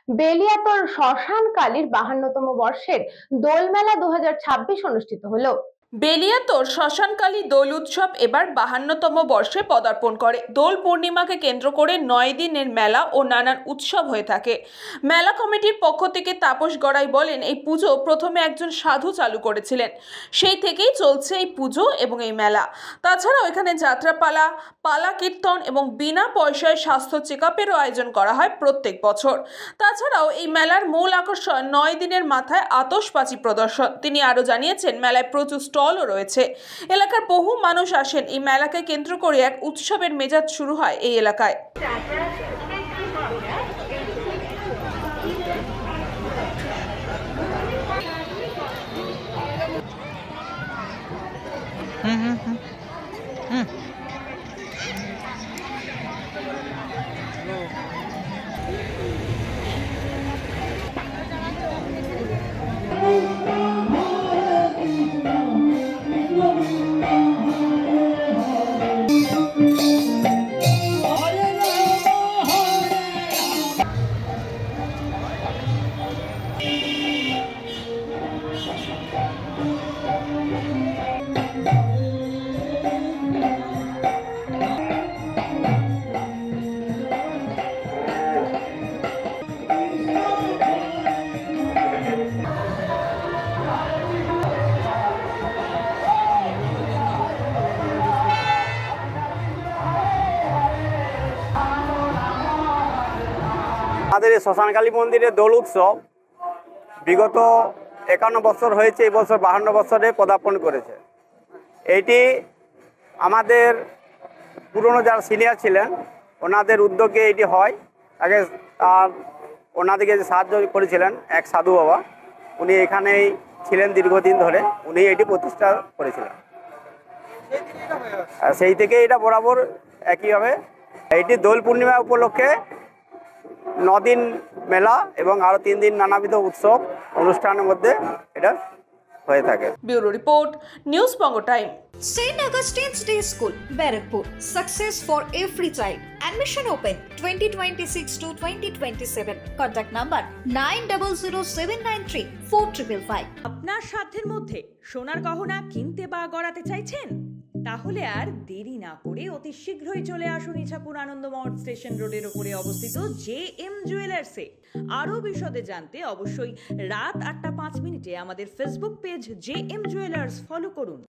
বেলিয়াতোর শ্মশান কালীর 52তম বর্ষের দোলমেলা 2026 অনুষ্ঠিত হলো। বেলিয়াতোর শ্মশানকালী দোল উৎসব এবার 52তম বর্ষে পদার্পণ করে। দোল পূর্ণিমাকে কেন্দ্র করে 9 দিনের মেলা ও নানান উৎসব হয়ে থাকে। মেলা কমিটির পক্ষ থেকে তাপস গড়াই বলেন, এই পুজো প্রথমে একজন সাধু চালু করেছিলেন, সেই থেকেই চলছে এই পুজো এবং এই মেলা। তাছাড়াও এখানে যাত্রাপালা, পালা কীর্তন এবং বিনা পয়সায় স্বাস্থ্য চেকআপেরও আয়োজন করা হয় প্রত্যেক বছর। তাছাড়াও এই মেলার মূল আকর্ষণ 9 দিনের মাথায় আতশবাজি প্রদর্শন। তিনি আরও জানিয়েছেন, মেলায় প্রচুর স্টলও রয়েছে। এলাকার বহু মানুষ আসেন। এই মেলাকে কেন্দ্র করে এক উৎসবের মেজাজ শুরু হয় এই এলাকায়। আমাদের এই শ্মশানকালী মন্দিরের দোল উৎসব বিগত 51 বছর হয়েছে, এই বছর 52 বছরে পদার্পণ করেছে। এইটি আমাদের পুরনো যারা সিনিয়র ছিলেন ওনাদের উদ্যোগে এটি হয়। আগে আর ওনাদেরকে যে সাহায্য করেছিলেন এক সাধু বাবা, উনি এখানেই ছিলেন দীর্ঘদিন ধরে, উনি এটি প্রতিষ্ঠা করেছিলেন। আর সেই থেকে এটা বরাবর একইভাবে এইটি দোল পূর্ণিমা উপলক্ষে 9 দিন মেলা এবং আরো 3 দিন নানাবিধ উৎসব অনুষ্ঠানের মধ্যে এটা হয়ে থাকে। Bureau report, news Banga time. St. Augustine's Day School, Barakpur. Success for every child. Admission open 2026 to 2027. Contact number 9007934555. আপনার সাধ্যের মধ্যে সোনার গহনা কিনতে বা গড়াতে চাইছেন? তাহলে আর দেরি না করে অতি শীঘ্রই চলে আসুন ইছাপুর আনন্দমঠ স্টেশন রোডের উপরে অবস্থিত JM জুয়েলার্সে। আরও বিশদে জানতে অবশ্যই রাত 8টা 5 মিনিটে আমাদের Facebook page JM jewellers follow করুন।